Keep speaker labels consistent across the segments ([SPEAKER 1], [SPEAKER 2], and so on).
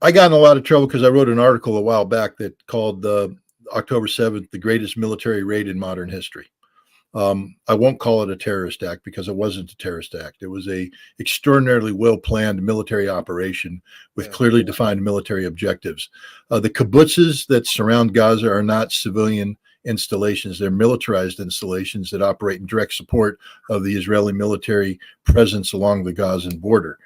[SPEAKER 1] I got in a lot of trouble because I wrote an article a while back that called October 7th the greatest military raid in modern history. I won't call it a terrorist act because it wasn't a terrorist act. It was a extraordinarily well-planned military operation with clearly defined military objectives. The kibbutzes that surround Gaza are not civilian installations. They're militarized installations that operate in direct support of the Israeli military presence along the Gazan border.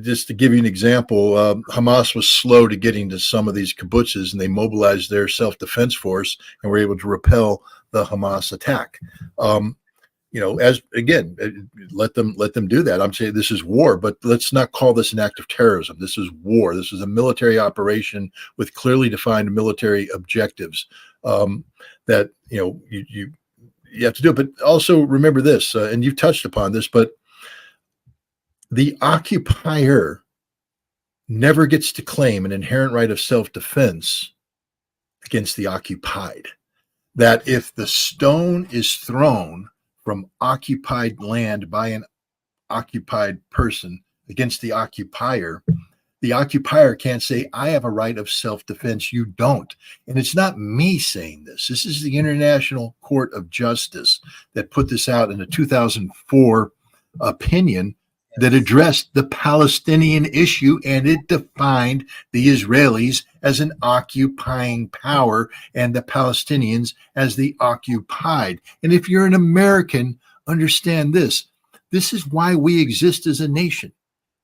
[SPEAKER 1] Just to give you an example, Hamas was slow to getting to some of these kibbutzes, and they mobilized their self-defense force and were able to repel the Hamas attack. As again, let them do that. I'm saying this is war, but let's not call this an act of terrorism. This is war. This is a military operation with clearly defined military objectives that you have to do. But also remember this, and you've touched upon this, but the occupier never gets to claim an inherent right of self-defense against the occupied. That if the stone is thrown from occupied land by an occupied person against the occupier can't say, I have a right of self-defense, you don't. And it's not me saying this. This is the International Court of Justice that put this out in a 2004 opinion that addressed the Palestinian issue, and it defined the Israelis as an occupying power and the Palestinians as the occupied. And if you're an American, understand this. This is why we exist as a nation,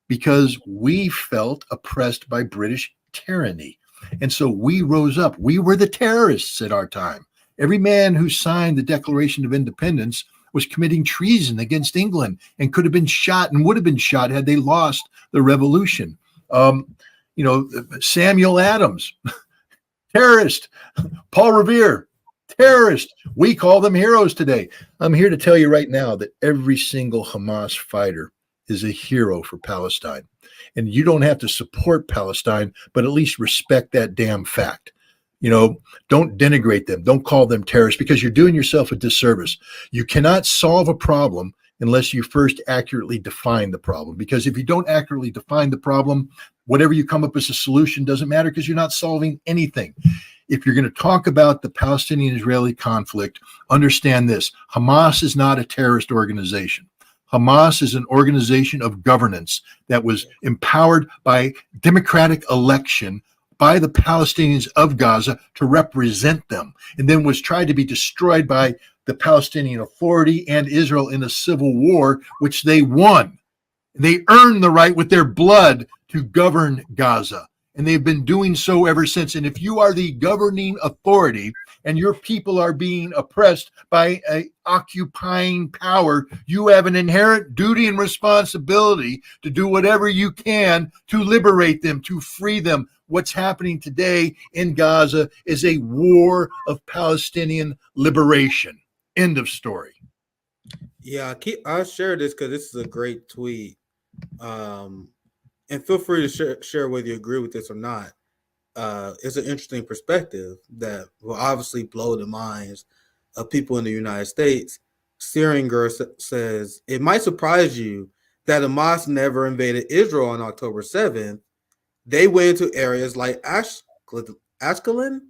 [SPEAKER 1] because we felt oppressed by British tyranny. And so we rose up. We were the terrorists at our time. Every man who signed the Declaration of Independence was committing treason against England and could have been shot and would have been shot had they lost the revolution. Samuel Adams, terrorist. Paul Revere, terrorist. We call them heroes today. I'm here to tell you right now that every single Hamas fighter is a hero for Palestine. And you don't have to support Palestine, but at least respect that damn fact. Don't denigrate them. Don't call them terrorists, because you're doing yourself a disservice. You cannot solve a problem unless you first accurately define the problem. Because if you don't accurately define the problem, whatever you come up as a solution doesn't matter, because you're not solving anything. If you're going to talk about the Palestinian-Israeli conflict, understand this. Hamas is not a terrorist organization. Hamas is an organization of governance that was empowered by democratic election by the Palestinians of Gaza to represent them, and then was tried to be destroyed by the Palestinian Authority and Israel in a civil war, which they won. They earned the right with their blood to govern Gaza, and they've been doing so ever since. And if you are the governing authority and your people are being oppressed by an occupying power, you have an inherent duty and responsibility to do whatever you can to liberate them, to free them. What's happening today in Gaza is a war of Palestinian liberation. End of story.
[SPEAKER 2] Yeah, I'll share this because this is a great tweet. And feel free to share whether you agree with this or not. It's an interesting perspective that will obviously blow the minds of people in the United States. Searinger says, it might surprise you that Hamas never invaded Israel on October 7th. They went into areas like Ashkelon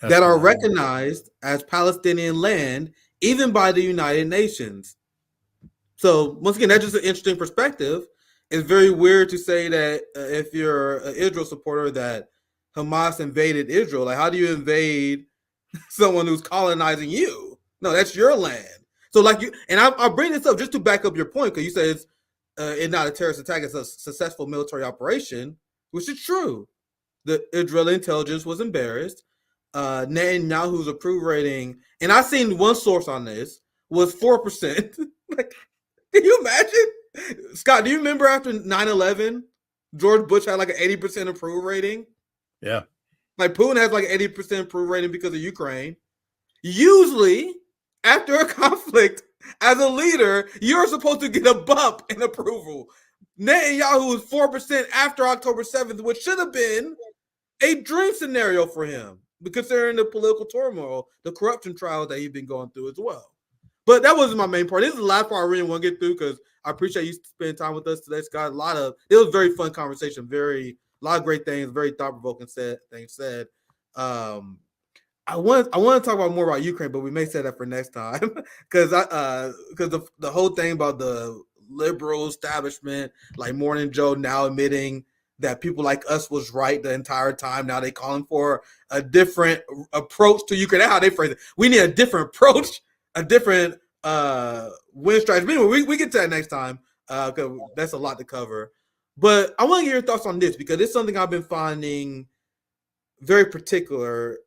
[SPEAKER 2] that are recognized as Palestinian land, even by the United Nations. So once again, that's just an interesting perspective. It's very weird to say that if you're an Israel supporter that Hamas invaded Israel. Like, how do you invade someone who's colonizing you? No, that's your land. So I'll bring this up just to back up your point, because you said it's not a terrorist attack, it's a successful military operation, which is true. The Israeli intelligence was embarrassed. Netanyahu's approval rating, and I've seen one source on this, was 4%. Like, can you imagine? Scott, do you remember after 9/11, George Bush had like an 80% approval rating?
[SPEAKER 1] Yeah.
[SPEAKER 2] Like, Putin has like 80% approval rating because of Ukraine. Usually, after a conflict, as a leader, you're supposed to get a bump in approval. Netanyahu was 4% after October 7th, which should have been a dream scenario for him, considering the political turmoil, the corruption trials that he's been going through as well. But that wasn't my main part. This is the last part I really want to get through because I appreciate you spending time with us today, Scott. It was a very fun conversation. A lot of great things, very thought provoking things said. I want to talk about more about Ukraine, but we may say that for next time because the whole thing about the liberal establishment, like Morning Joe now admitting that people like us was right the entire time. Now they calling for a different approach to Ukraine. That's how they phrase it. We need a different approach, a different win strategy. Anyway, we get to that next time because that's a lot to cover. But I want to get your thoughts on this because it's something I've been finding very particular.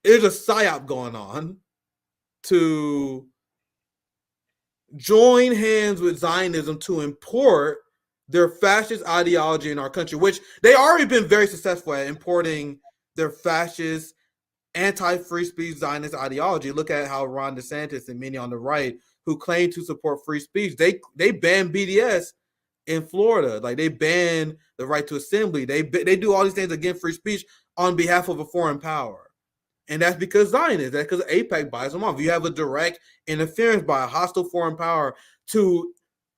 [SPEAKER 2] There's a psyop going on to join hands with Zionism to import their fascist ideology in our country, which they already been very successful at importing their fascist, anti-free speech Zionist ideology. Look at how Ron DeSantis and many on the right who claim to support free speech, they banned BDS in Florida. Like they ban the right to assembly. They do all these things against free speech on behalf of a foreign power. And that's because Zionists. That's because AIPAC buys them off. You have a direct interference by a hostile foreign power to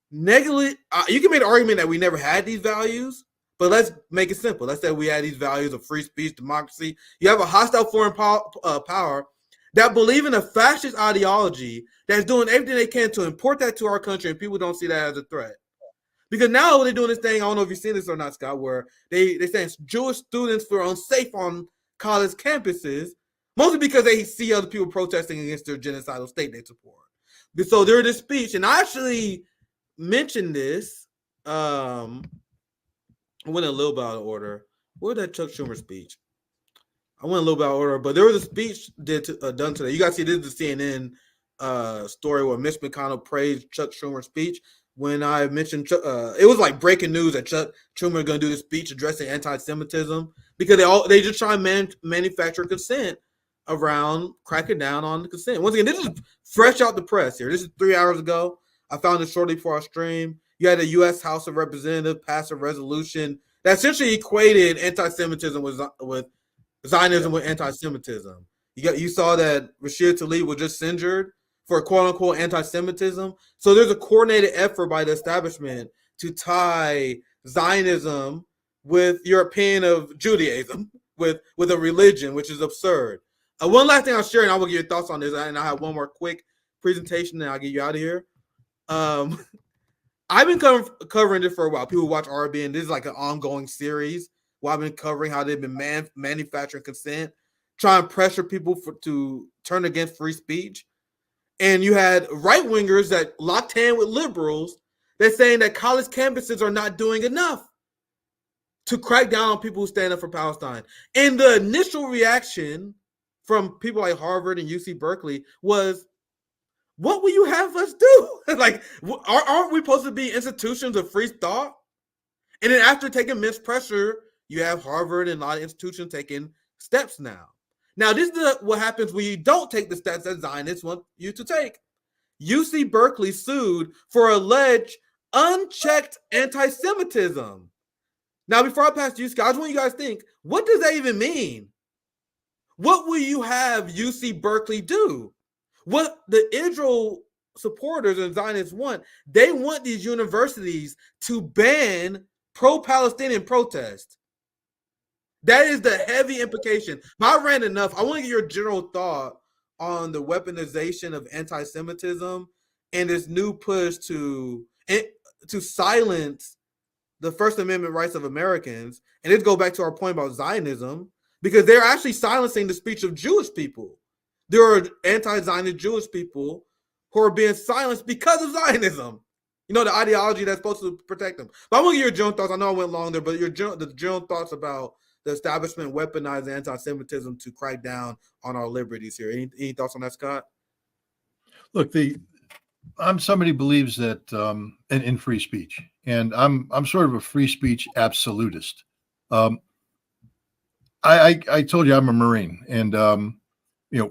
[SPEAKER 2] negatively. You can make the argument that we never had these values, but let's make it simple. Let's say we had these values of free speech, democracy. You have a hostile foreign power that believe in a fascist ideology that's doing everything they can to import that to our country, and people don't see that as a threat. Because now they're doing this thing, I don't know if you've seen this or not, Scott, where they're saying Jewish students feel unsafe on college campuses, mostly because they see other people protesting against their genocidal state they support. So during this speech, and I actually mentioned this, I went a little bit out of order. What was that Chuck Schumer speech? I went a little bit out of order, but there was a speech done today. You guys see this is the CNN story where Mitch McConnell praised Chuck Schumer's speech. When I mentioned, it was like breaking news that Chuck Schumer is going to do this speech addressing anti-Semitism because they just try and manufacture consent around cracking down on the consent. Once again, this is fresh out the press here. This is 3 hours ago. I found it shortly before our stream. You had the U.S. House of Representatives pass a resolution that essentially equated anti-Semitism with Zionism with anti-Semitism. You saw that Rashid Tlaib was just censured for quote-unquote anti-Semitism. So there's a coordinated effort by the establishment to tie Zionism with your opinion of Judaism, with a religion, which is absurd. One last thing I'll share, and I will get your thoughts on this, and I have one more quick presentation, and I'll get you out of here. I've been covering this for a while. People watch RBN. This is like an ongoing series where I've been covering how they've been manufacturing consent, trying to pressure people to turn against free speech. And you had right-wingers that locked hand with liberals that's saying that college campuses are not doing enough to crack down on people who stand up for Palestine. And the initial reaction from people like Harvard and UC Berkeley was, what will you have us do? Like, aren't we supposed to be institutions of free thought? And then after taking immense pressure, you have Harvard and a lot of institutions taking steps now. Now, this is what happens when you don't take the steps that Zionists want you to take. UC Berkeley sued for alleged unchecked anti-Semitism. Now, before I pass to you, Scott, I just want you guys to think, what does that even mean? What will you have UC Berkeley do? What the Israel supporters and Zionists want, they want these universities to ban pro-Palestinian protest. That is the heavy implication. But I ran enough. I want to get your general thought on the weaponization of anti-Semitism and this new push to silence the First Amendment rights of Americans. And it goes back to our point about Zionism, because they're actually silencing the speech of Jewish people. There are anti-Zionist Jewish people who are being silenced because of Zionism. You know, the ideology that's supposed to protect them. But I want to get your general thoughts. I know I went long there, but the general thoughts about the establishment weaponizing anti-Semitism to crack down on our liberties here. Any thoughts on that, Scott? Look,
[SPEAKER 1] I'm somebody who believes that in free speech, and I'm sort of a free speech absolutist. I told you I'm a Marine, and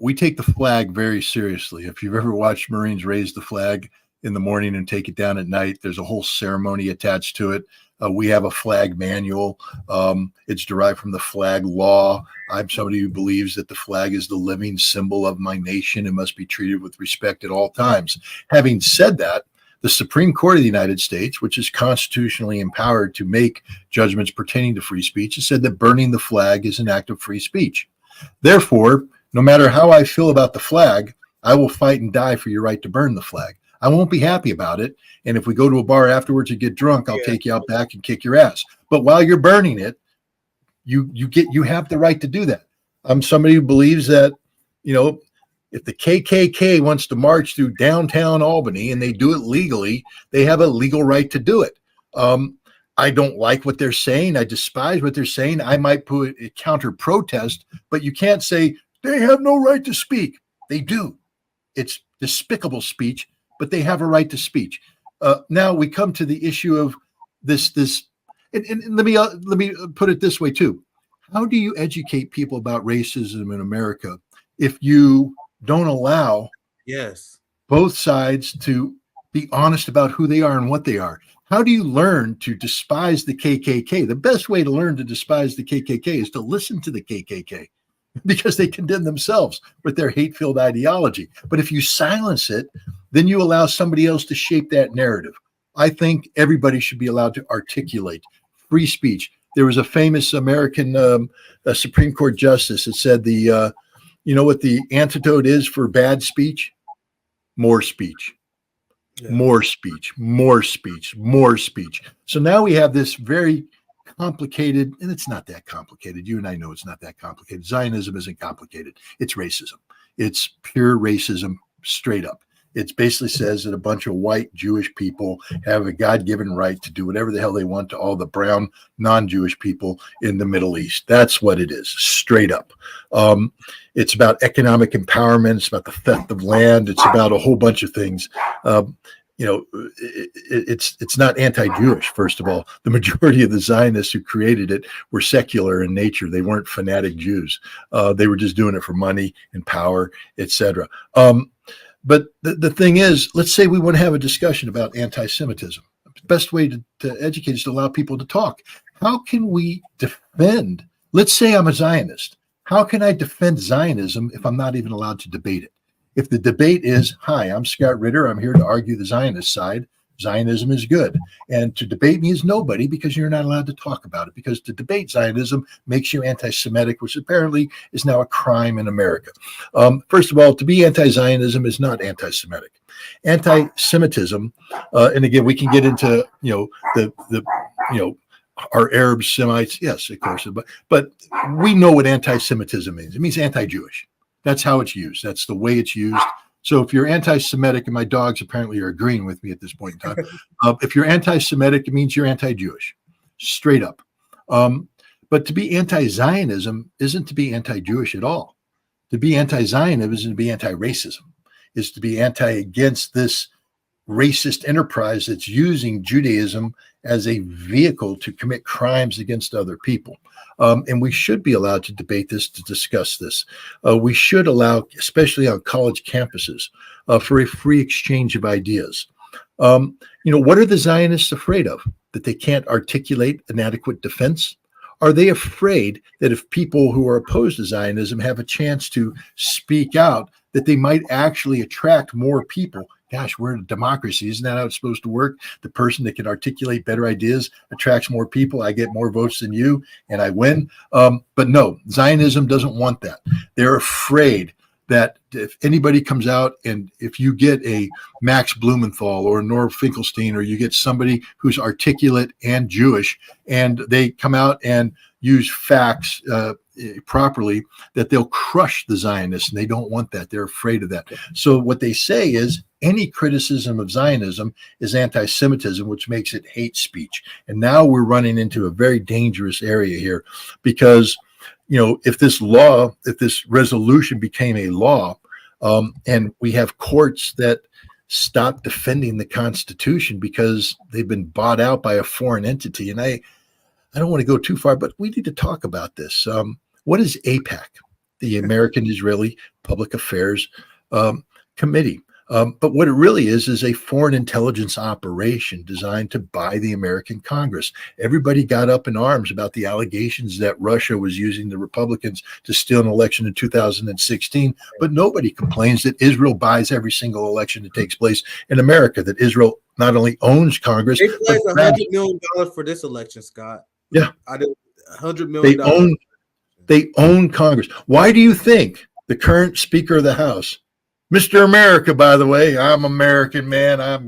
[SPEAKER 1] we take the flag very seriously. If you've ever watched Marines raise the flag in the morning and take it down at night, there's a whole ceremony attached to it. We have a flag manual. It's derived from the flag law. I'm somebody who believes that the flag is the living symbol of my nation and must be treated with respect at all times. Having said that, the Supreme Court of the United States, which is constitutionally empowered to make judgments pertaining to free speech, has said that burning the flag is an act of free speech. Therefore, no matter how I feel about the flag, I will fight and die for your right to burn the flag. I won't be happy about it. And if we go to a bar afterwards and get drunk, I'll take you out back and kick your ass. But while you're burning it, you have the right to do that. I'm somebody who believes that, if the KKK wants to march through downtown Albany and they do it legally, they have a legal right to do it. I don't like what they're saying. I despise what they're saying. I might put a counter protest, but you can't say they have no right to speak. They do. It's despicable speech, but they have a right to speech. Now we come to the issue of this, and let me put it this way too. How do you educate people about racism in America if you don't allow both sides to be honest about who they are and what they are? How do you learn to despise the KKK? The best way to learn to despise the KKK is to listen to the KKK, because they condemn themselves with their hate-filled ideology. But if you silence it, then you allow somebody else to shape that narrative. I think everybody should be allowed to articulate free speech. There was a famous American Supreme Court justice that said you know what the antidote is for bad speech? More speech. Yeah. More speech, more speech, more speech. So now we have this very complicated, and it's not that complicated. You and I know it's not that complicated. Zionism isn't complicated. It's racism. It's pure racism, straight up. It basically says that a bunch of white Jewish people have a God-given right to do whatever the hell they want to all the brown, non-Jewish people in the Middle East. That's what it is, straight up. It's about economic empowerment. It's about the theft of land. It's about a whole bunch of things. It's not anti-Jewish, first of all. The majority of the Zionists who created it were secular in nature. They weren't fanatic Jews. They were just doing it for money and power, etc. But the thing is, let's say we want to have a discussion about anti-Semitism. The best way to educate is to allow people to talk. How can we defend, let's say I'm a Zionist. How can I defend Zionism if I'm not even allowed to debate it? If the debate is, hi, I'm Scott Ritter, I'm here to argue the Zionist side, Zionism is good. And to debate me is nobody, because you're not allowed to talk about it, because to debate Zionism makes you anti-Semitic, which apparently is now a crime in America. First of all, to be anti-Zionism is not anti-Semitic. Anti-Semitism, and again, we can get into, our Arab Semites, yes, of course, but we know what anti-Semitism means. It means anti-Jewish. That's how it's used. That's the way it's used. So if you're anti-Semitic, and my dogs apparently are agreeing with me at this point in time, if you're anti-Semitic, it means you're anti-Jewish, straight up. But to be anti-Zionism isn't to be anti-Jewish at all. To be anti-Zionism isn't to be anti-racism. It's to be against this racist enterprise that's using Judaism as a vehicle to commit crimes against other people. And we should be allowed to debate this, to discuss this. We should allow, especially on college campuses, for a free exchange of ideas. What are the Zionists afraid of? That they can't articulate an adequate defense? Are they afraid that if people who are opposed to Zionism have a chance to speak out, that they might actually attract more people? Gosh, we're in a democracy. Isn't that how it's supposed to work? The person that can articulate better ideas attracts more people. I get more votes than you, and I win. But no, Zionism doesn't want that. They're afraid that if anybody comes out, and if you get a Max Blumenthal or Nora Finkelstein, or you get somebody who's articulate and Jewish, and they come out and use facts properly, that they'll crush the Zionists, and they don't want that. They're afraid of that. So what they say is any criticism of Zionism is anti-Semitism, which makes it hate speech. And now we're running into a very dangerous area here, because if this resolution became a law, and we have courts that stop defending the Constitution because they've been bought out by a foreign entity. And I don't want to go too far, but we need to talk about this. What is AIPAC, the American Israeli Public Affairs Committee? But what it really is a foreign intelligence operation designed to buy the American Congress. Everybody got up in arms about the allegations that Russia was using the Republicans to steal an election in 2016, but nobody complains that Israel buys every single election that takes place in America, that Israel not only owns Congress,
[SPEAKER 2] They
[SPEAKER 1] but
[SPEAKER 2] pledged $100 million for this election, Scott.
[SPEAKER 1] yeah,
[SPEAKER 2] I did $100 million.
[SPEAKER 1] They own Congress. Why do you think the current Speaker of the House, Mr. America, by the way, I'm American, man. I'm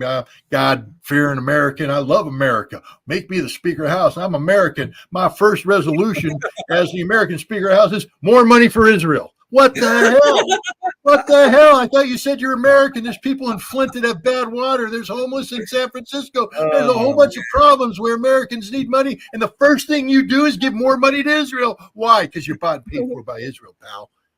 [SPEAKER 1] God-fearing American. I love America. Make me the Speaker of the House. I'm American. My first resolution as the American Speaker of the House is more money for Israel. What the hell? What the hell? I thought you said you're American. There's people in Flint that have bad water. There's homeless in San Francisco. There's a whole bunch of problems where Americans need money. And the first thing you do is give more money to Israel. Why? Because you're bought and paid for by Israel, pal.